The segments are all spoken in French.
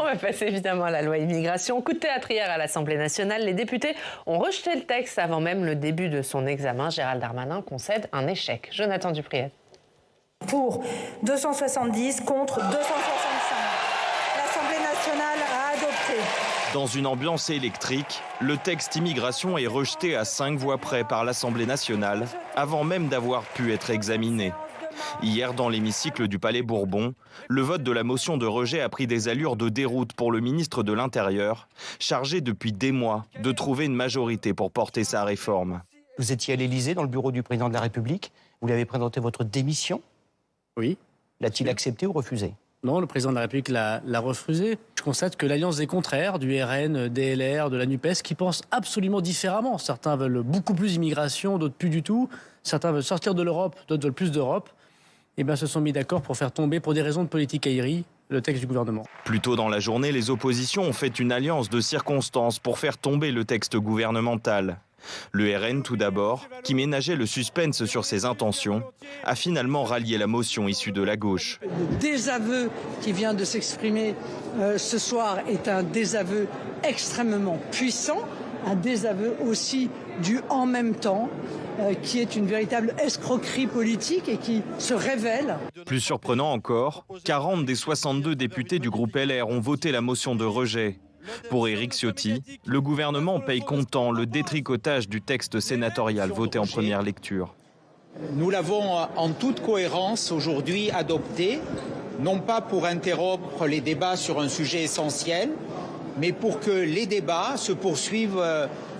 va passer évidemment à la loi immigration. Coup de théâtre hier à l'Assemblée nationale. Les députés ont rejeté le texte avant même le début de son examen. Gérald Darmanin concède un échec. Jonathan Dupriez. Pour 270 contre 265. L'Assemblée nationale a adopté. Dans une ambiance électrique, le texte immigration est rejeté à 5 voix près par l'Assemblée nationale, avant même d'avoir pu être examiné. Hier, dans l'hémicycle du Palais Bourbon, le vote de la motion de rejet a pris des allures de déroute pour le ministre de l'Intérieur, chargé depuis des mois de trouver une majorité pour porter sa réforme. Vous étiez à l'Élysée, dans le bureau du président de la République. Vous lui avez présenté votre démission. Oui. L'a-t-il accepté ou refusé ? Non, le président de la République l'a refusé. Je constate que l'alliance des contraires, du RN, DLR, de la NUPES, qui pensent absolument différemment. Certains veulent beaucoup plus d'immigration, d'autres plus du tout. Certains veulent sortir de l'Europe, d'autres veulent plus d'Europe. Eh bien, se sont mis d'accord pour faire tomber, pour des raisons de politique aérie, le texte du gouvernement. Plus tôt dans la journée, les oppositions ont fait une alliance de circonstances pour faire tomber le texte gouvernemental. Le RN, tout d'abord, qui ménageait le suspense sur ses intentions, a finalement rallié la motion issue de la gauche. Le désaveu qui vient de s'exprimer ce soir est un désaveu extrêmement puissant, un désaveu aussi du « en même temps », qui est une véritable escroquerie politique et qui se révèle. Plus surprenant encore, 40 des 62 députés du groupe LR ont voté la motion de rejet. Pour Éric Ciotti, le gouvernement paye comptant le détricotage du texte sénatorial voté en première lecture. Nous l'avons en toute cohérence aujourd'hui adopté, non pas pour interrompre les débats sur un sujet essentiel, mais pour que les débats se poursuivent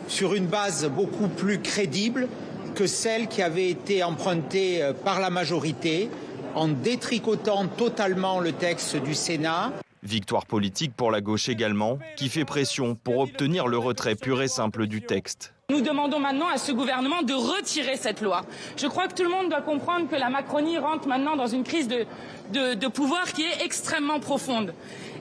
sur une base beaucoup plus crédible que celle qui avait été empruntée par la majorité, en détricotant totalement le texte du Sénat. Victoire politique pour la gauche également, qui fait pression pour obtenir le retrait pur et simple du texte. Nous demandons maintenant à ce gouvernement de retirer cette loi. Je crois que tout le monde doit comprendre que la Macronie rentre maintenant dans une crise de pouvoir qui est extrêmement profonde.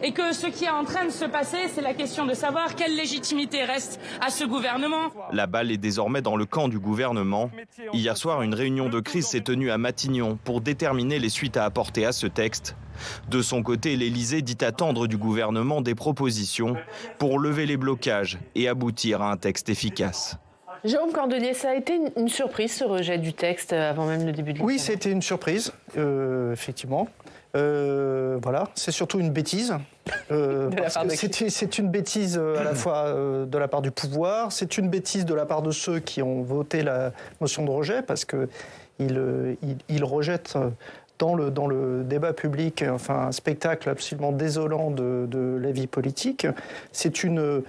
Et que ce qui est en train de se passer, c'est la question de savoir quelle légitimité reste à ce gouvernement. La balle est désormais dans le camp du gouvernement. Hier soir, une réunion de crise s'est tenue à Matignon pour déterminer les suites à apporter à ce texte. De son côté, l'Élysée dit attendre du gouvernement des propositions pour lever les blocages et aboutir à un texte efficace. Jérôme Cordelier, ça a été une surprise ce rejet du texte avant même le début de l'examen. Oui, c'était une surprise, effectivement. Voilà, c'est surtout une bêtise. C'est une bêtise à la fois de la part du pouvoir, c'est une bêtise de la part de ceux qui ont voté la motion de rejet, parce qu'ils rejettent dans le débat public un spectacle absolument désolant de la vie politique. C'est une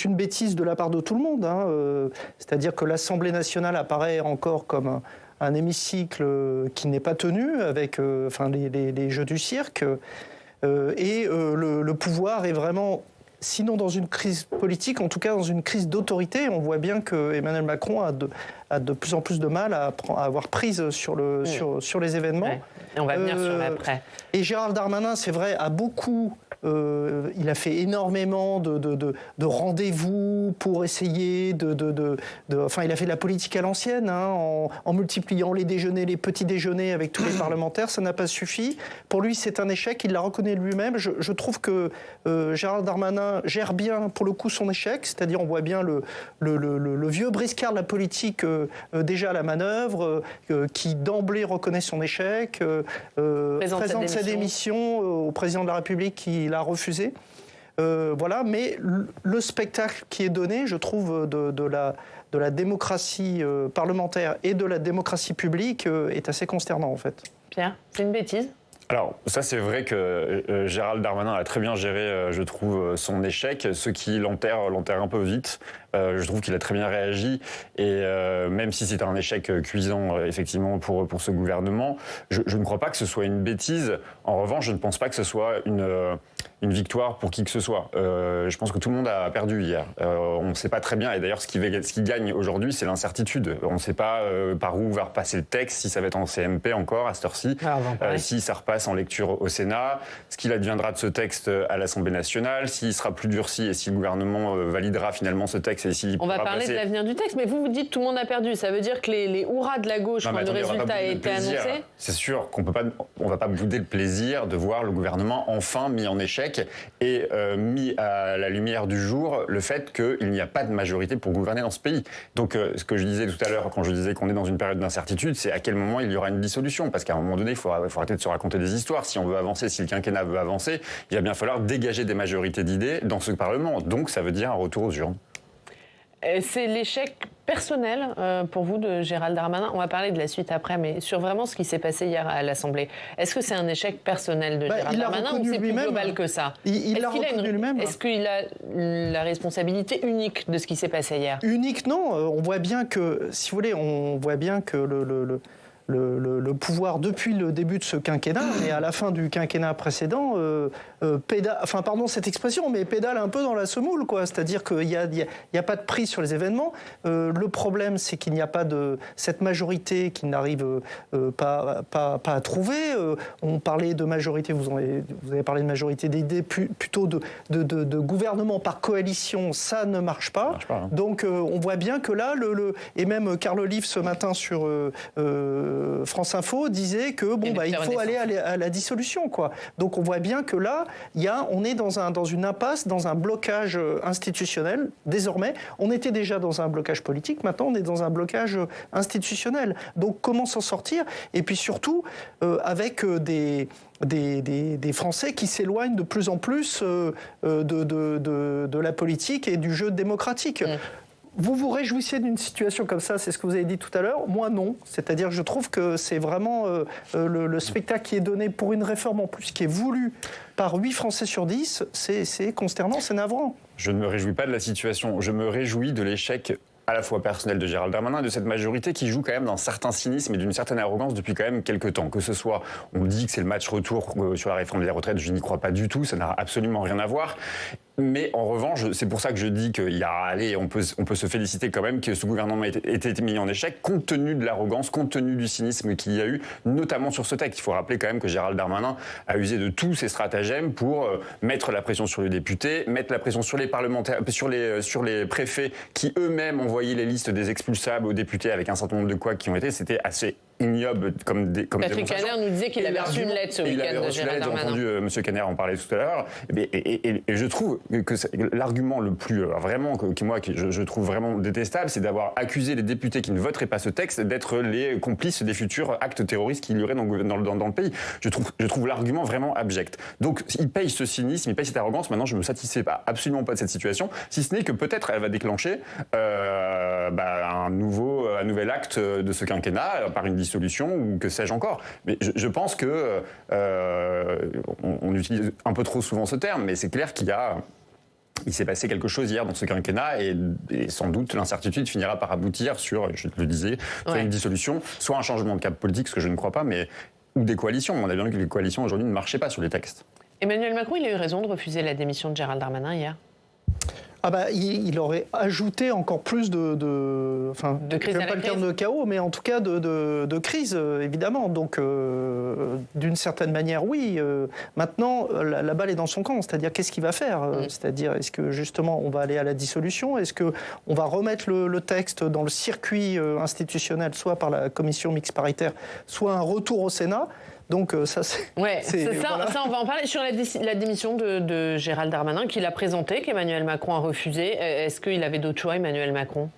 bêtise de la part de tout le monde. C'est-à-dire que l'Assemblée nationale apparaît encore comme un hémicycle qui n'est pas tenu avec les jeux du cirque. Et le pouvoir est vraiment, sinon dans une crise politique, en tout cas dans une crise d'autorité. On voit bien que Emmanuel Macron a de plus en plus de mal à avoir prise sur les événements. Ouais. Et on va venir sur l'après. Et Gérald Darmanin, c'est vrai, a beaucoup... il a fait énormément de rendez-vous pour essayer il a fait de la politique à l'ancienne, en multipliant les déjeuners, les petits déjeuners avec tous les parlementaires. Ça n'a pas suffi. Pour lui, c'est un échec. Il l'a reconnu lui-même. Je trouve que Gérald Darmanin gère bien, pour le coup, son échec. C'est-à-dire, on voit bien le vieux briscard de la politique déjà à la manœuvre, qui d'emblée reconnaît son échec, présente sa démission au président de la République qui l'a refusé. Voilà, mais le spectacle qui est donné, je trouve, de la démocratie parlementaire et de la démocratie publique est assez consternant, en fait. Pierre, c'est une bêtise ? Alors, ça, c'est vrai que Gérald Darmanin a très bien géré, je trouve, son échec. Ce qui l'enterre un peu vite. Je trouve qu'il a très bien réagi. Et même si c'est un échec cuisant, effectivement, pour ce gouvernement, je ne crois pas que ce soit une bêtise. En revanche, je ne pense pas que ce soit une victoire pour qui que ce soit. Je pense que tout le monde a perdu hier. On ne sait pas très bien. Et d'ailleurs, ce qui gagne aujourd'hui, c'est l'incertitude. On ne sait pas par où va repasser le texte, si ça va être en CMP encore, à cette heure-ci, si ça repasse en lecture au Sénat, ce qu'il adviendra de ce texte à l'Assemblée nationale, s'il sera plus durci et si le gouvernement validera finalement ce texte texte. Et on va parler de l'avenir du texte, mais vous dites tout le monde a perdu. Ça veut dire que les hurrahs de la gauche, quand le résultat a été annoncé... C'est sûr qu'on ne va pas bouder le plaisir de voir le gouvernement enfin mis en échec et mis à la lumière du jour le fait qu'il n'y a pas de majorité pour gouverner dans ce pays. Donc ce que je disais tout à l'heure, quand je disais qu'on est dans une période d'incertitude, c'est à quel moment il y aura une dissolution. Parce qu'à un moment donné, il faut arrêter de se raconter des histoires. Si on veut avancer, si le quinquennat veut avancer, il va bien falloir dégager des majorités d'idées dans ce Parlement. Donc ça veut dire un retour aux urnes. C'est l'échec personnel pour vous de Gérald Darmanin. On va parler de la suite après, mais sur vraiment ce qui s'est passé hier à l'Assemblée. Est-ce que c'est un échec personnel de Gérald Darmanin ou c'est plus global que ça? Il l'a reconnu lui-même. Est-ce qu'il a la responsabilité unique de ce qui s'est passé hier? Unique, non. On voit bien que, si vous voulez, on voit bien que le pouvoir, depuis le début de ce quinquennat, et à la fin du quinquennat précédent, pédale, enfin pardon cette expression, mais pédale un peu dans la semoule, quoi. C'est-à-dire qu'il n'y a pas de prise sur les événements. Le problème, c'est qu'il n'y a pas de cette majorité qui n'arrive pas à trouver. On parlait de majorité, vous avez parlé de majorité d'idées, plutôt de gouvernement par coalition, ça ne marche pas. Ça marche pas, hein. Donc on voit bien que là, et même Carl Olive ce matin sur France Info disait que il faut aller à la dissolution, quoi. Donc on voit bien que là, on est dans une impasse, dans un blocage institutionnel. Désormais, on était déjà dans un blocage politique. Maintenant, on est dans un blocage institutionnel. Donc comment s'en sortir? Et puis surtout avec des Français qui s'éloignent de plus en plus de la politique et du jeu démocratique. Vous vous réjouissez d'une situation comme ça, c'est ce que vous avez dit tout à l'heure. Moi, non. C'est-à-dire que je trouve que c'est vraiment le spectacle qui est donné pour une réforme en plus qui est voulue par 8 Français sur 10. C'est consternant, c'est navrant. Je ne me réjouis pas de la situation. Je me réjouis de l'échec à la fois personnel de Gérald Darmanin et de cette majorité qui joue quand même d'un certain cynisme et d'une certaine arrogance depuis quand même quelques temps. Que ce soit, on dit que c'est le match retour sur la réforme des retraites, je n'y crois pas du tout, ça n'a absolument rien à voir. Mais en revanche, c'est pour ça que je dis on peut se féliciter quand même que ce gouvernement ait été mis en échec compte tenu de l'arrogance, compte tenu du cynisme qu'il y a eu, notamment sur ce texte. Il faut rappeler quand même que Gérald Darmanin a usé de tous ses stratagèmes pour mettre la pression sur les députés, mettre la pression sur les parlementaires, sur les préfets qui eux-mêmes envoyaient les listes des expulsables aux députés avec un certain nombre de couacs qui ont été. C'était assez ignoble comme Patrick Caner nous disait qu'il avait reçu une lettre ce week-end de Gérald Darmanin. J'ai entendu M. Caner en parler tout à l'heure. Et je trouve que l'argument le plus je trouve vraiment détestable, c'est d'avoir accusé les députés qui ne voteraient pas ce texte d'être les complices des futurs actes terroristes qu'il y aurait dans le pays. Je trouve l'argument vraiment abject. Donc il paye ce cynisme, il paye cette arrogance. Maintenant, je ne me satisfais absolument pas de cette situation, si ce n'est que peut-être elle va déclencher un nouvel acte de ce quinquennat par une dissolution ou que sais-je encore. Mais je pense que on utilise un peu trop souvent ce terme, mais c'est clair il s'est passé quelque chose hier dans ce quinquennat et sans doute l'incertitude finira par aboutir sur, je le disais, soit une dissolution, soit un changement de cap politique, ce que je ne crois pas, ou des coalitions. On a bien vu que les coalitions aujourd'hui ne marchaient pas sur les textes. Emmanuel Macron, il a eu raison de refuser la démission de Gérald Darmanin hier. Il aurait ajouté encore plus de crise, pas le terme de chaos, mais en tout cas de crise, évidemment. Donc, d'une certaine manière, oui. Maintenant, la balle est dans son camp. C'est-à-dire, qu'est-ce qu'il va faire? C'est-à-dire, est-ce que, justement, on va aller à la dissolution? Est-ce qu'on va remettre le texte dans le circuit institutionnel, soit par la commission mixte paritaire, soit un retour au Sénat? Donc ça, ça, on va en parler. Sur la démission de Gérald Darmanin, qu'il a présentée, qu'Emmanuel Macron a refusé. Est-ce qu'il avait d'autres choix, Emmanuel Macron ?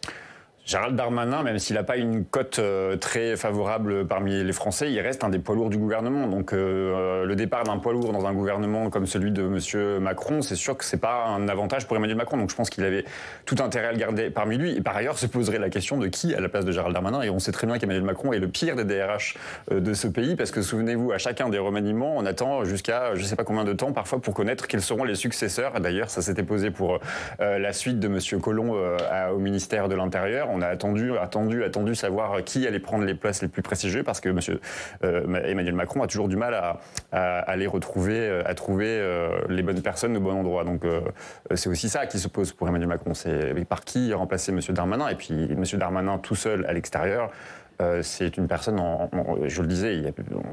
Gérald Darmanin, même s'il n'a pas une cote très favorable parmi les Français, il reste un des poids lourds du gouvernement. Donc le départ d'un poids lourd dans un gouvernement comme celui de M. Macron, c'est sûr que ce n'est pas un avantage pour Emmanuel Macron. Donc je pense qu'il avait tout intérêt à le garder parmi lui. Et par ailleurs, se poserait la question de qui à la place de Gérald Darmanin. Et on sait très bien qu'Emmanuel Macron est le pire des DRH de ce pays, parce que souvenez-vous, à chacun des remaniements, on attend jusqu'à je ne sais pas combien de temps parfois pour connaître quels seront les successeurs. D'ailleurs, ça s'était posé pour la suite de M. Collomb au ministère de l'Intérieur. On a attendu savoir qui allait prendre les places les plus prestigieuses, parce que Emmanuel Macron a toujours du mal à les retrouver, à trouver les bonnes personnes au bon endroit. Donc c'est aussi ça qui se pose pour Emmanuel Macron. C'est par qui remplacer M. Darmanin. Et puis M. Darmanin tout seul à l'extérieur, c'est une personne, je le disais, il y a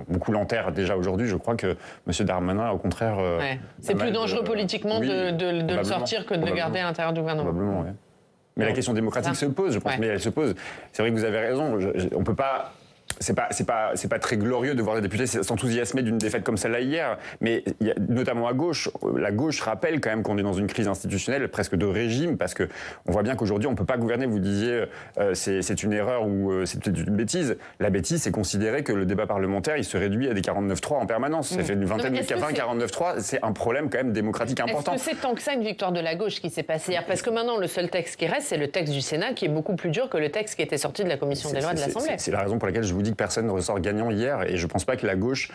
beaucoup l'enterre déjà aujourd'hui. Je crois que M. Darmanin, au contraire... c'est plus dangereux politiquement de le sortir que de le garder à l'intérieur du gouvernement. Probablement, oui. Mais la question démocratique se pose, je pense, mais elle se pose. C'est vrai que vous avez raison, on peut pas... C'est pas très glorieux de voir des députés s'enthousiasmer d'une défaite comme celle-là hier, mais notamment à gauche, la gauche rappelle quand même qu'on est dans une crise institutionnelle presque de régime, parce que on voit bien qu'aujourd'hui on peut pas gouverner. Vous disiez c'est une erreur ou c'est peut-être une bêtise. La bêtise, c'est considérer que le débat parlementaire il se réduit à des 49-3 en permanence. Ça fait une vingtaine de 49-3, c'est un problème quand même démocratique important. Est-ce que c'est tant que ça une victoire de la gauche qui s'est passée hier? Parce que maintenant le seul texte qui reste, c'est le texte du Sénat qui est beaucoup plus dur que le texte qui était sorti de la commission des lois de l'Assemblée. C'est la raison pour laquelle je vous dis que personne ne ressort gagnant hier, et je ne pense pas que la gauche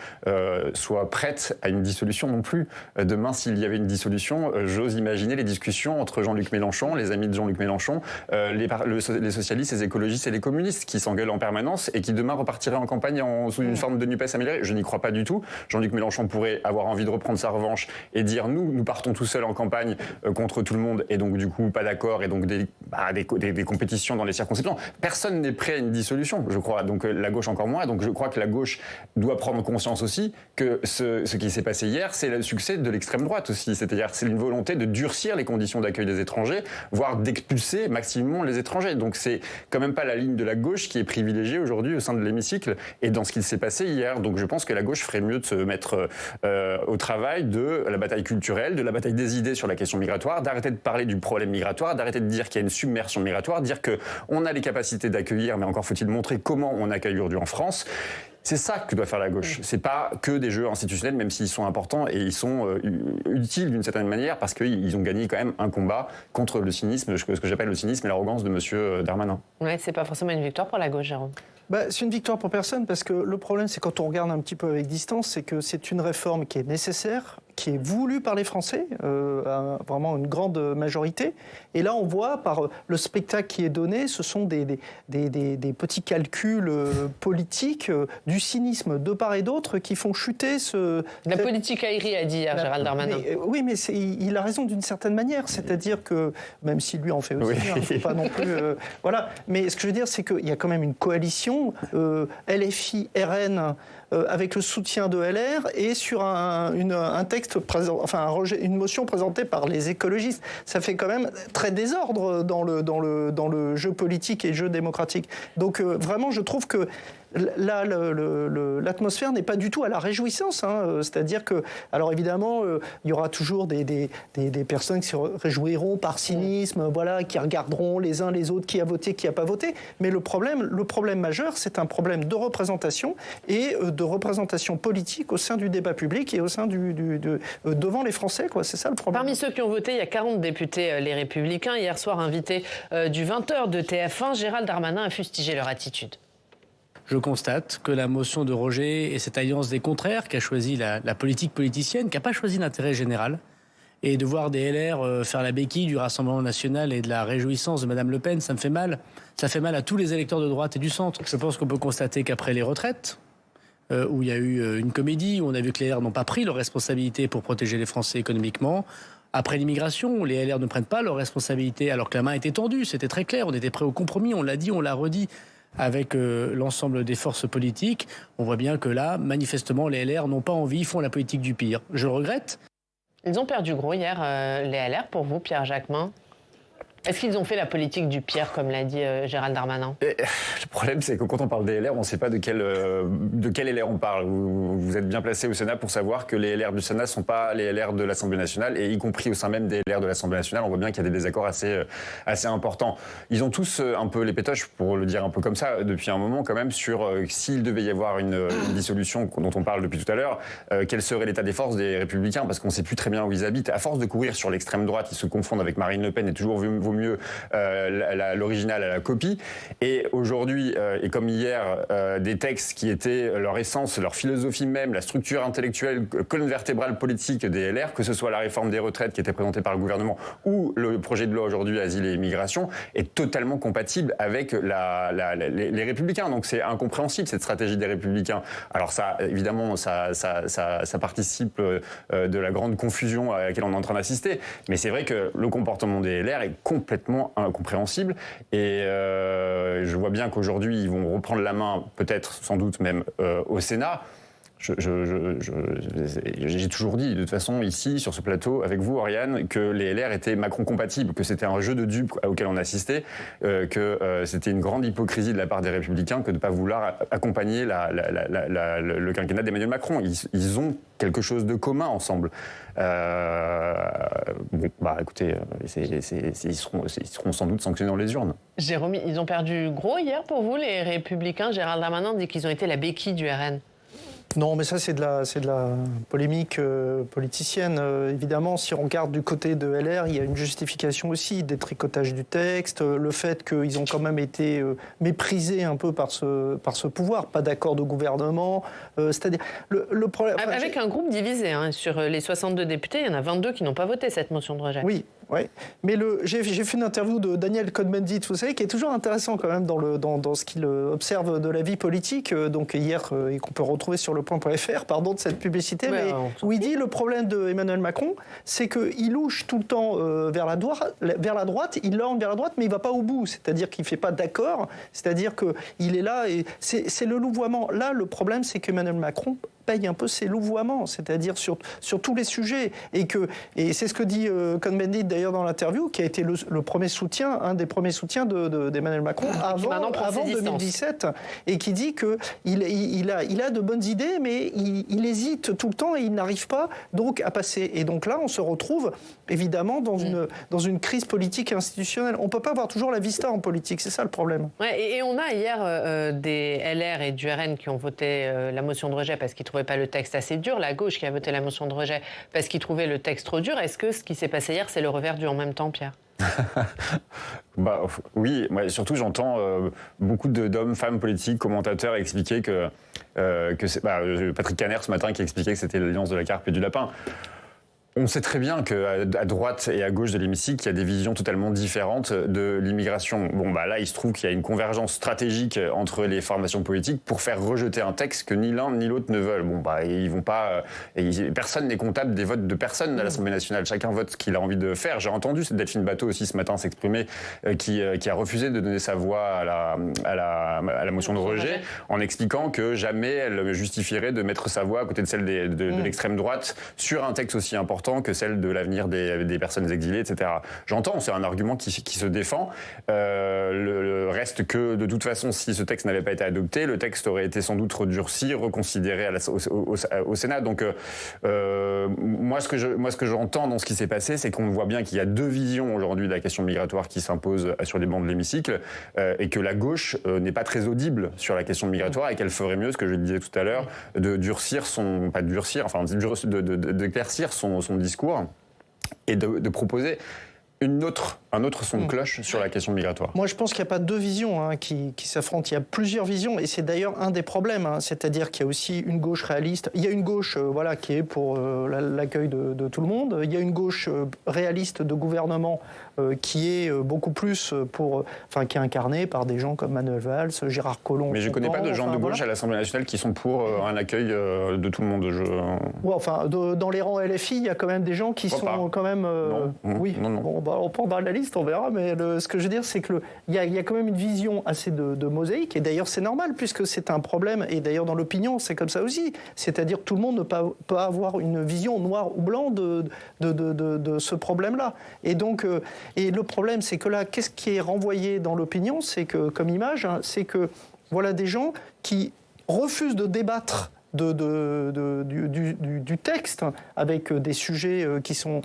soit prête à une dissolution non plus. Demain, s'il y avait une dissolution, j'ose imaginer les discussions entre Jean-Luc Mélenchon, les amis de Jean-Luc Mélenchon, les socialistes, les écologistes et les communistes qui s'engueulent en permanence et qui demain repartiraient en campagne sous une forme de NUPES améliorée. Je n'y crois pas du tout. Jean-Luc Mélenchon pourrait avoir envie de reprendre sa revanche et dire nous partons tout seuls en campagne contre tout le monde, et donc du coup pas d'accord, et donc des compétitions dans les circonscriptions. Personne n'est prêt à une dissolution, je crois. Donc la gauche encore moins. Donc je crois que la gauche doit prendre conscience aussi que ce qui s'est passé hier, c'est le succès de l'extrême droite aussi. C'est-à-dire c'est une volonté de durcir les conditions d'accueil des étrangers, voire d'expulser maximum les étrangers. Donc c'est quand même pas la ligne de la gauche qui est privilégiée aujourd'hui au sein de l'hémicycle et dans ce qui s'est passé hier. Donc je pense que la gauche ferait mieux de se mettre au travail de la bataille culturelle, de la bataille des idées sur la question migratoire, d'arrêter de parler du problème migratoire, d'arrêter de dire qu'il y a une submersion migratoire, dire qu'on a les capacités d'accueillir, mais encore faut-il montrer comment on accueille aujourd'hui en France. C'est ça que doit faire la gauche. C'est pas que des jeux institutionnels, même s'ils sont importants et ils sont utiles d'une certaine manière, parce qu'ils ont gagné quand même un combat contre le cynisme, ce que j'appelle le cynisme et l'arrogance de M. Darmanin. Ouais, c'est pas forcément une victoire pour la gauche, Jérôme. C'est une victoire pour personne, parce que le problème, c'est quand on regarde un petit peu avec distance, c'est que c'est une réforme qui est nécessaire, qui est voulue par les Français, vraiment une grande majorité. Et là, on voit, par le spectacle qui est donné, ce sont des petits calculs politiques, du cynisme de part et d'autre, qui font chuter La politique aérie, a dit hier Gérald Darmanin. Oui, mais il a raison d'une certaine manière. C'est-à-dire que, même si lui en fait aussi, il ne faut pas non plus... voilà. Mais ce que je veux dire, c'est qu'il y a quand même une coalition LFI, RN, avec le soutien de LR, et sur un texte une motion présentée par les écologistes. Ça fait quand même très désordre dans le jeu politique et le jeu démocratique. Donc vraiment, je trouve que là, l'atmosphère n'est pas du tout à la réjouissance. C'est-à-dire que, alors évidemment, il y aura toujours des personnes qui se réjouiront par cynisme, voilà, qui regarderont les uns les autres qui a voté, qui n'a pas voté. Mais le problème majeur, c'est un problème de représentation et de représentation politique au sein du débat public et au sein devant les Français, quoi. C'est ça le problème. Parmi ceux qui ont voté, il y a 40 députés Les Républicains. Hier soir, invités du 20h de TF1, Gérald Darmanin a fustigé leur attitude. Je constate que la motion de rejet et cette alliance des contraires qu'a choisi la politique politicienne, qui n'a pas choisi l'intérêt général, et de voir des LR faire la béquille du Rassemblement national et de la réjouissance de Mme Le Pen, ça me fait mal. Ça fait mal à tous les électeurs de droite et du centre. Je pense qu'on peut constater qu'après les retraites, où il y a eu une comédie, où on a vu que les LR n'ont pas pris leurs responsabilités pour protéger les Français économiquement. Après l'immigration, les LR ne prennent pas leurs responsabilités, alors que la main était tendue, c'était très clair, on était prêt au compromis, on l'a dit, on l'a redit. Avec l'ensemble des forces politiques, on voit bien que là, manifestement, les LR n'ont pas envie, ils font la politique du pire. Je le regrette. Ils ont perdu gros hier, les LR, pour vous, Pierre Jacquemin. Est-ce qu'ils ont fait la politique du pire, comme l'a dit Gérald Darmanin ? Le problème, c'est que quand on parle des LR, on ne sait pas de quel LR on parle. Vous êtes bien placé au Sénat pour savoir que les LR du Sénat ne sont pas les LR de l'Assemblée nationale, et y compris au sein même des LR de l'Assemblée nationale, on voit bien qu'il y a des désaccords assez importants. Ils ont tous un peu les pétoches, pour le dire un peu comme ça, depuis un moment quand même, sur s'il devait y avoir une dissolution dont on parle depuis tout à l'heure, quel serait l'état des forces des Républicains, parce qu'on ne sait plus très bien où ils habitent. À force de courir sur l'extrême droite, ils se confondent avec Marine Le Pen, et toujours vaut mieux l'original à la copie. Et aujourd'hui, et comme hier, des textes qui étaient leur essence, leur philosophie même, la structure intellectuelle, colonne vertébrale politique des LR, que ce soit la réforme des retraites qui était présentée par le gouvernement ou le projet de loi aujourd'hui Asile et Immigration, est totalement compatible avec les Républicains. Donc c'est incompréhensible, cette stratégie des Républicains. Alors ça, évidemment, ça participe de la grande confusion à laquelle on est en train d'assister. Mais c'est vrai que le comportement des LR est complètement incompréhensible. Et je vois bien qu'aujourd'hui, ils vont reprendre la main, peut-être, sans doute même, au Sénat. J'ai toujours dit, de toute façon, ici, sur ce plateau, avec vous, Oriane, que les LR étaient Macron-compatibles, que c'était un jeu de dupes auquel on assistait, que c'était une grande hypocrisie de la part des Républicains que de ne pas vouloir accompagner le quinquennat d'Emmanuel Macron. Ils ont quelque chose de commun ensemble. Écoutez, ils seront sans doute sanctionnés dans les urnes. Jérôme, ils ont perdu gros hier pour vous, les Républicains. Gérald Darmanin dit qu'ils ont été la béquille du RN. Non, mais ça, c'est de la polémique politicienne. Évidemment, si on regarde du côté de LR, il y a une justification aussi, des tricotages du texte, le fait qu'ils ont quand même été méprisés un peu par ce pouvoir, pas d'accord de gouvernement. C'est-à-dire, le problème... Avec un groupe divisé, hein, sur les 62 députés, il y en a 22 qui n'ont pas voté cette motion de rejet. Oui. Ouais. Mais j'ai fait une interview de Daniel Cohn-Bendit, vous savez, qui est toujours intéressant quand même dans ce qu'il observe de la vie politique. Donc hier, et qu'on peut retrouver sur lepoint.fr, pardon de cette publicité, mais où il dit le problème de Emmanuel Macron, c'est qu'il louche tout le temps vers la droite, il lorgne vers la droite, mais il ne va pas au bout. C'est-à-dire qu'il ne fait pas d'accord, c'est-à-dire qu'il est là et c'est le louvoiement. Là, le problème, c'est qu'Emmanuel Macron paye un peu ses louvoiements, c'est-à-dire sur tous les sujets. Et c'est ce que dit Cohn-Bendit d'ailleurs dans l'interview, qui a été un des premiers soutiens d'Emmanuel Macron avant 2017, et qui dit qu'il a de bonnes idées, mais il hésite tout le temps et il n'arrive pas donc à passer. Et donc là, on se retrouve évidemment dans une crise politique et institutionnelle. On ne peut pas avoir toujours la vista en politique, c'est ça le problème. Ouais, et on a hier des LR et du RN qui ont voté la motion de rejet parce qu'ils trouvaient pas le texte assez dur, la gauche qui a voté la motion de rejet parce qu'ils trouvaient le texte trop dur. Est-ce que ce qui s'est passé hier, c'est le revers du en même temps, Pierre? Oui, moi, surtout j'entends beaucoup d'hommes, femmes politiques, commentateurs expliquer que c'est Patrick Caner ce matin qui expliquait que c'était l'alliance de la carpe et du lapin. On sait très bien qu'à droite et à gauche de l'hémicycle, il y a des visions totalement différentes de l'immigration. Là, il se trouve qu'il y a une convergence stratégique entre les formations politiques pour faire rejeter un texte que ni l'un ni l'autre ne veulent. Ils vont pas. Personne n'est comptable des votes de personne à l'Assemblée nationale. Chacun vote ce qu'il a envie de faire. J'ai entendu Delphine Batho aussi ce matin s'exprimer, qui a refusé de donner sa voix à la motion de rejet, en expliquant que jamais elle justifierait de mettre sa voix à côté de celle de l'extrême droite sur un texte aussi important que celle de l'avenir des personnes exilées, etc. J'entends, c'est un argument qui se défend. Le reste que, de toute façon, si ce texte n'avait pas été adopté, le texte aurait été sans doute redurci, reconsidéré au Sénat. Donc, moi, ce que j'entends dans ce qui s'est passé, c'est qu'on voit bien qu'il y a deux visions aujourd'hui de la question migratoire qui s'imposent sur les bancs de l'hémicycle, et que la gauche n'est pas très audible sur la question migratoire et qu'elle ferait mieux, ce que je disais tout à l'heure, d'éclaircir son discours et de proposer un autre son de cloche sur la question migratoire. Moi, je pense qu'il n'y a pas deux visions qui s'affrontent. Il y a plusieurs visions, et c'est d'ailleurs un des problèmes. C'est-à-dire qu'il y a aussi une gauche réaliste. Il y a une gauche qui est pour l'accueil de tout le monde. Il y a une gauche réaliste de gouvernement qui est beaucoup plus qui est incarnée par des gens comme Manuel Valls, Gérard Collomb. Mais je ne connais pas de gens de gauche à l'Assemblée nationale qui sont pour un accueil de tout le monde. Dans les rangs LFI, il y a quand même des gens qui sont quand même... Non. On prendra la liste, on verra, mais ce que je veux dire, c'est qu'il y a quand même une vision assez de mosaïque, et d'ailleurs c'est normal, puisque c'est un problème, et d'ailleurs dans l'opinion, c'est comme ça aussi. C'est-à-dire que tout le monde ne peut avoir une vision noire ou blanc de ce problème-là. Et donc, et le problème, c'est que là, qu'est-ce qui est renvoyé dans l'opinion, c'est que, comme image, c'est que voilà des gens qui refusent de débattre du texte, avec des sujets qui sont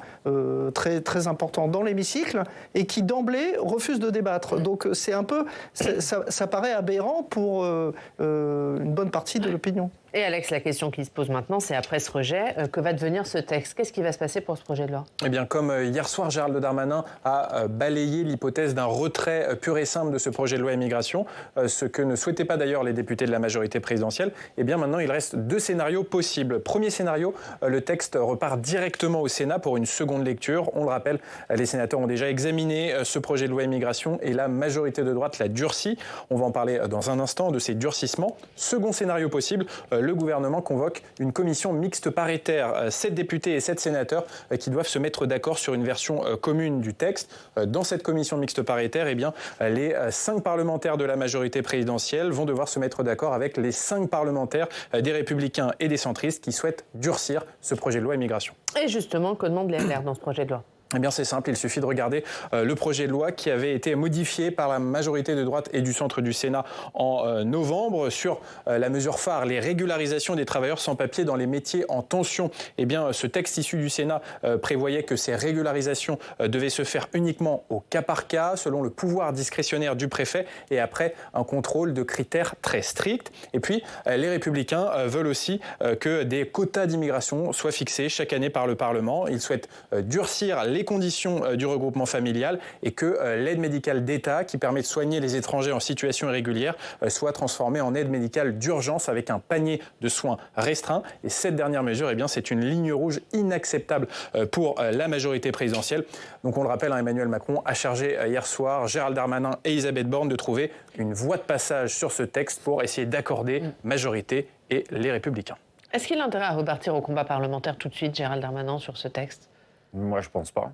très, très importants dans l'hémicycle, et qui d'emblée refusent de débattre. Donc c'est un peu, ça paraît aberrant pour une bonne partie de l'opinion. Et Alex, la question qui se pose maintenant, c'est après ce rejet, que va devenir ce texte? Qu'est-ce qui va se passer pour ce projet de loi? Eh bien, comme hier soir, Gérald Darmanin a balayé l'hypothèse d'un retrait pur et simple de ce projet de loi immigration, ce que ne souhaitaient pas d'ailleurs les députés de la majorité présidentielle, eh bien maintenant, il reste deux scénarios possibles. Premier scénario, le texte repart directement au Sénat pour une seconde lecture. On le rappelle, les sénateurs ont déjà examiné ce projet de loi immigration et la majorité de droite l'a durci. On va en parler dans un instant de ces durcissements. Second scénario possible, le gouvernement convoque une commission mixte paritaire. 7 députés et 7 sénateurs qui doivent se mettre d'accord sur une version commune du texte. Dans cette commission mixte paritaire, eh bien, les 5 parlementaires de la majorité présidentielle vont devoir se mettre d'accord avec les 5 parlementaires des Républicains et des centristes qui souhaitent durcir ce projet de loi immigration. Et justement, que demande les LR dans ce projet de loi ? Eh bien, c'est simple, il suffit de regarder le projet de loi qui avait été modifié par la majorité de droite et du centre du Sénat en novembre sur la mesure phare, les régularisations des travailleurs sans papier dans les métiers en tension. Eh bien, ce texte issu du Sénat prévoyait que ces régularisations devaient se faire uniquement au cas par cas, selon le pouvoir discrétionnaire du préfet et après un contrôle de critères très stricts. Et puis, les Républicains veulent aussi que des quotas d'immigration soient fixés chaque année par le Parlement. Ils souhaitent durcir les conditions du regroupement familial et que l'aide médicale d'État qui permet de soigner les étrangers en situation irrégulière soit transformée en aide médicale d'urgence avec un panier de soins restreint. Et cette dernière mesure, eh bien, c'est une ligne rouge inacceptable pour la majorité présidentielle. Donc on le rappelle, Emmanuel Macron a chargé hier soir Gérald Darmanin et Elisabeth Borne de trouver une voie de passage sur ce texte pour essayer d'accorder majorité et les Républicains. Est-ce qu'il a intérêt à repartir au combat parlementaire tout de suite, Gérald Darmanin, sur ce texte ? Moi, je pense pas.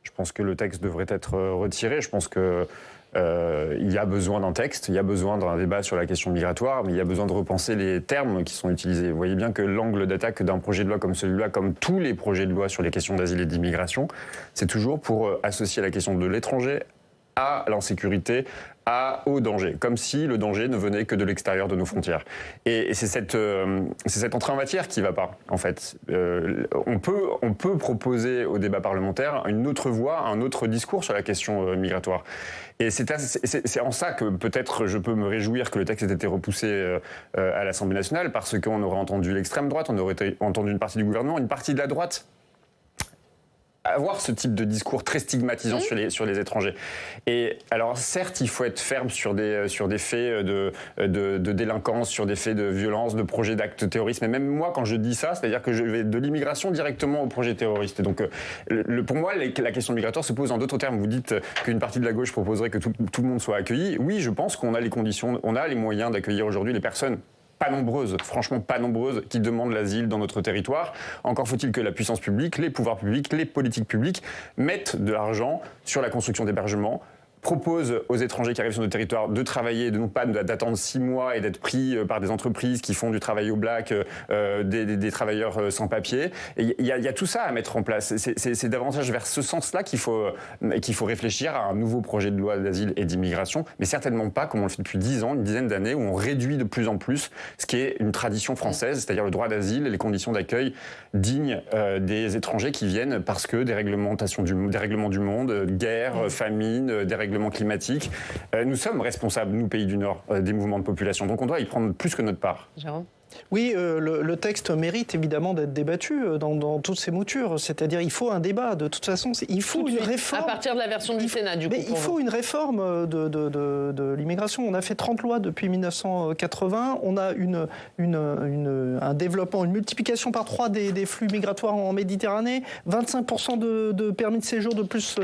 Je pense que le texte devrait être retiré. Je pense que il y a besoin d'un texte, il y a besoin d'un débat sur la question migratoire, mais il y a besoin de repenser les termes qui sont utilisés. Vous voyez bien que l'angle d'attaque d'un projet de loi comme celui-là, comme tous les projets de loi sur les questions d'asile et d'immigration, c'est toujours pour associer la question de l'étranger à l'insécurité, au danger, comme si le danger ne venait que de l'extérieur de nos frontières. Et c'est cette entrée en matière qui ne va pas, en fait. On peut proposer au débat parlementaire une autre voie, un autre discours sur la question migratoire. Et c'est en ça que peut-être je peux me réjouir que le texte ait été repoussé à l'Assemblée nationale, parce qu'on aurait entendu l'extrême droite, on aurait entendu une partie du gouvernement, une partie de la droite avoir ce type de discours très stigmatisant sur les étrangers. Et alors certes, il faut être ferme sur des faits de délinquance, sur des faits de violence, de projets d'actes terroristes. Mais même moi, quand je dis ça, c'est-à-dire que je vais de l'immigration directement au projet terroriste. Et donc, pour moi, la question migratoire se pose en d'autres termes. Vous dites qu'une partie de la gauche proposerait que tout le monde soit accueilli. Oui, je pense qu'on a les conditions, on a les moyens d'accueillir aujourd'hui les personnes pas nombreuses, franchement pas nombreuses, qui demandent l'asile dans notre territoire. Encore faut-il que la puissance publique, les pouvoirs publics, les politiques publiques mettent de l'argent sur la construction d'hébergements, propose aux étrangers qui arrivent sur notre territoire de travailler, de non pas d'attendre 6 mois et d'être pris par des entreprises qui font du travail au black, des travailleurs sans papier. Et il y a tout ça à mettre en place. C'est davantage vers ce sens-là qu'il faut réfléchir à un nouveau projet de loi d'asile et d'immigration, mais certainement pas comme on le fait depuis 10 ans, une dizaine d'années, où on réduit de plus en plus ce qui est une tradition française, c'est-à-dire le droit d'asile et les conditions d'accueil dignes des étrangers qui viennent parce que des règlements du monde, guerre, famine, des règlements climatiques. Nous sommes responsables, nous, pays du Nord, des mouvements de population. Donc on doit y prendre plus que notre part. Jérôme ? Oui, le texte mérite évidemment d'être débattu dans toutes ses moutures. C'est-à-dire, il faut un débat. De toute façon, il faut une réforme. À partir de la version du Sénat, du coup. Mais il faut une réforme de l'immigration. On a fait 30 lois depuis 1980. On a un développement, une multiplication par 3 des flux migratoires en Méditerranée. 25% de permis de séjour de plus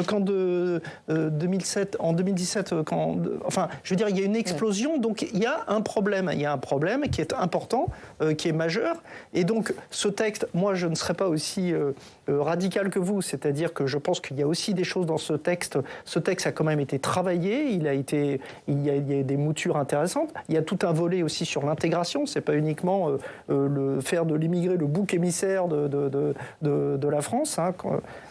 qu'en 2007. En 2017, enfin, je veux dire, il y a une explosion. Donc, il y a un problème. Il y a un problème qui est important, qui est majeur. Et donc, ce texte, moi, je ne serais pas aussi radical que vous. C'est-à-dire que je pense qu'il y a aussi des choses dans ce texte. Ce texte a quand même été travaillé. Il y a des moutures intéressantes. Il y a tout un volet aussi sur l'intégration. C'est pas uniquement faire de l'immigré le bouc émissaire de la France. Hein.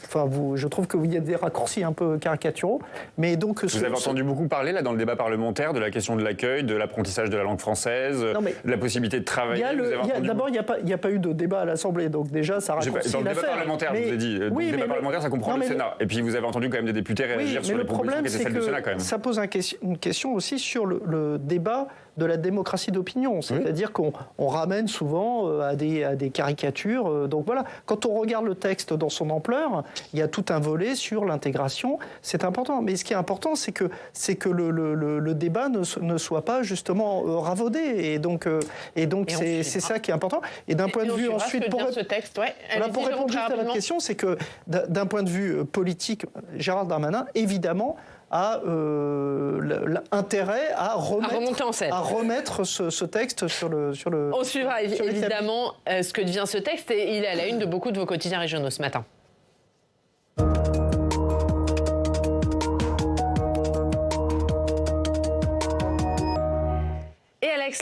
Enfin, je trouve qu'il y a des raccourcis un peu caricaturaux. Mais donc, vous avez entendu beaucoup parler, là, dans le débat parlementaire, de la question de l'accueil, de l'apprentissage de la langue française, de la possibilité de travailler. D'abord, il n'y a pas eu de débat à l'Assemblée, donc déjà, ça raccourcit l'affaire. Dans le débat parlementaire, je vous ai dit. Oui, le débat parlementaire, ça comprend le Sénat. Et puis, vous avez entendu quand même des députés réagir sur les propositions qui étaient celles du Sénat, quand même. Ça pose une question aussi sur le débat de la démocratie d'opinion. C'est-à-dire qu'on ramène souvent à des caricatures. Donc voilà, quand on regarde le texte dans son ampleur, il y a tout un volet sur l'intégration. C'est important. Mais ce qui est important, c'est que le débat ne soit pas justement ravaudé. Et donc c'est ça qui est important. Et d'un point de vue ensuite, pour répondre juste à votre question, c'est que d'un point de vue politique, Gérald Darmanin, évidemment, a intérêt à remettre ce texte sur le. On suivra évidemment ce que devient ce texte et il est à la une de beaucoup de vos quotidiens régionaux ce matin.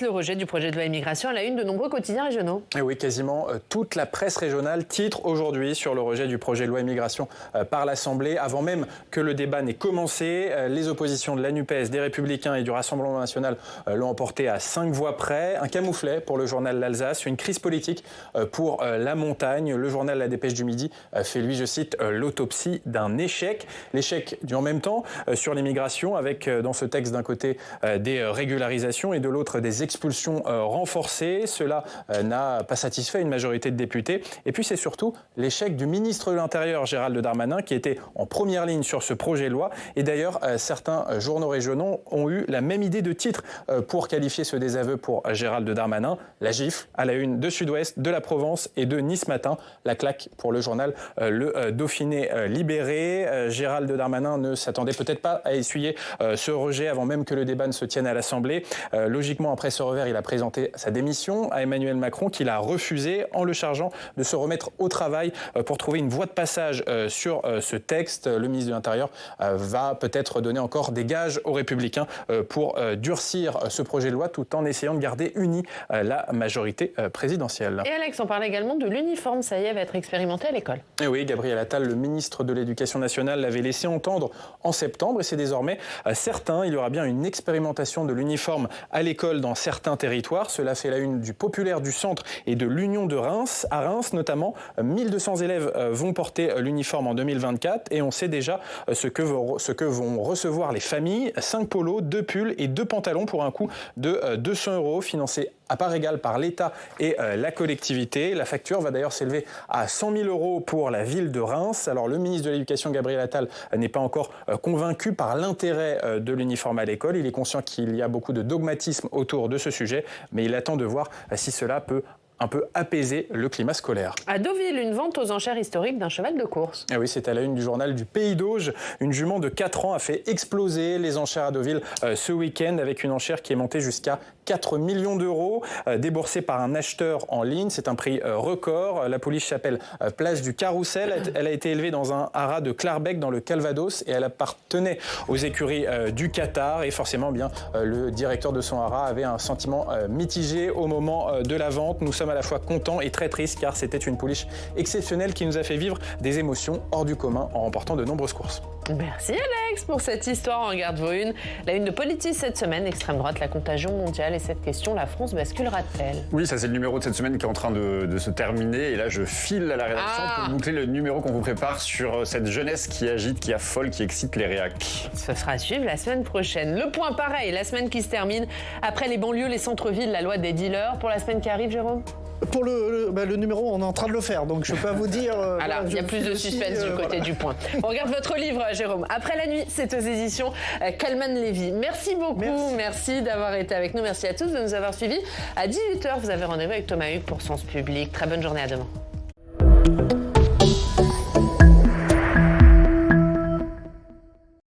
Le rejet du projet de loi immigration à la une de nombreux quotidiens régionaux. Et oui, quasiment toute la presse régionale titre aujourd'hui sur le rejet du projet de loi immigration par l'Assemblée. Avant même que le débat n'ait commencé, les oppositions de la NUPES, des Républicains et du Rassemblement national l'ont emporté à 5 voix près. Un camouflet pour le journal L'Alsace, une crise politique pour la montagne. Le journal La Dépêche du Midi fait, lui, je cite, l'autopsie d'un échec. L'échec du en même temps sur l'immigration avec dans ce texte d'un côté des régularisations et de l'autre des expulsions renforcées. Cela n'a pas satisfait une majorité de députés. Et puis c'est surtout l'échec du ministre de l'Intérieur, Gérald Darmanin, qui était en première ligne sur ce projet de loi. Et d'ailleurs, certains journaux régionaux ont eu la même idée de titre pour qualifier ce désaveu pour Gérald Darmanin. La gifle à la une de Sud-Ouest, de la Provence et de Nice Matin. La claque pour le journal Le Dauphiné Libéré. Gérald Darmanin ne s'attendait peut-être pas à essuyer ce rejet avant même que le débat ne se tienne à l'Assemblée. Logiquement, après ce revers, il a présenté sa démission à Emmanuel Macron, qu'il a refusé en le chargeant de se remettre au travail pour trouver une voie de passage sur ce texte. Le ministre de l'Intérieur va peut-être donner encore des gages aux Républicains pour durcir ce projet de loi tout en essayant de garder unie la majorité présidentielle. Et Alex, on parle également de l'uniforme, ça y est, va être expérimenté à l'école. Et oui, Gabriel Attal, le ministre de l'Éducation nationale, l'avait laissé entendre en septembre et c'est désormais certain. Il y aura bien une expérimentation de l'uniforme à l'école dans certains territoires. Cela fait la une du Populaire du Centre et de l'Union de Reims. À Reims notamment, 1200 élèves vont porter l'uniforme en 2024 et on sait déjà ce que vont recevoir les familles. 5 polos, 2 pulls et 2 pantalons pour un coût de 200 € financés à part égale par l'État et la collectivité. La facture va d'ailleurs s'élever à 100 000 € pour la ville de Reims. Alors le ministre de l'Éducation, Gabriel Attal, n'est pas encore convaincu par l'intérêt de l'uniforme à l'école. Il est conscient qu'il y a beaucoup de dogmatisme autour de ce sujet, mais il attend de voir si cela peut un peu apaiser le climat scolaire. À Deauville, une vente aux enchères historiques d'un cheval de course. Et oui, c'est à la une du journal du Pays d'Auge. Une jument de 4 ans a fait exploser les enchères à Deauville ce week-end avec une enchère qui est montée jusqu'à 4 millions d'euros déboursés par un acheteur en ligne. C'est un prix record. La pouliche s'appelle Place du Carrousel. Elle a été élevée dans un haras de Clarbec dans le Calvados et elle appartenait aux écuries du Qatar. Et forcément, bien, le directeur de son haras avait un sentiment mitigé au moment de la vente. Nous sommes à la fois contents et très tristes car c'était une pouliche exceptionnelle qui nous a fait vivre des émotions hors du commun en remportant de nombreuses courses. Merci Alex pour cette histoire. On regarde vos unes. La une de Politis cette semaine, extrême droite, la contagion mondiale et cette question, la France basculera-t-elle ? Oui, ça c'est le numéro de cette semaine qui est en train de se terminer et là je file à la rédaction pour boucler le numéro qu'on vous prépare sur cette jeunesse qui agite, qui affole, qui excite les réacs. Ce sera à suivre la semaine prochaine. Le point pareil, la semaine qui se termine. Après les banlieues, les centres-villes, la loi des dealers. Pour la semaine qui arrive, Jérôme ? Pour le numéro, on est en train de le faire, donc je peux pas vous dire... Alors, il y a plus de suspense du côté du point. On regarde votre livre, Jérôme. Après la nuit, c'est aux éditions Kalman Levy. Merci beaucoup, merci d'avoir été avec nous. Merci à tous de nous avoir suivis. À 18h, vous avez rendez-vous avec Thomas Hugues pour Sens Public. Très bonne journée, à demain.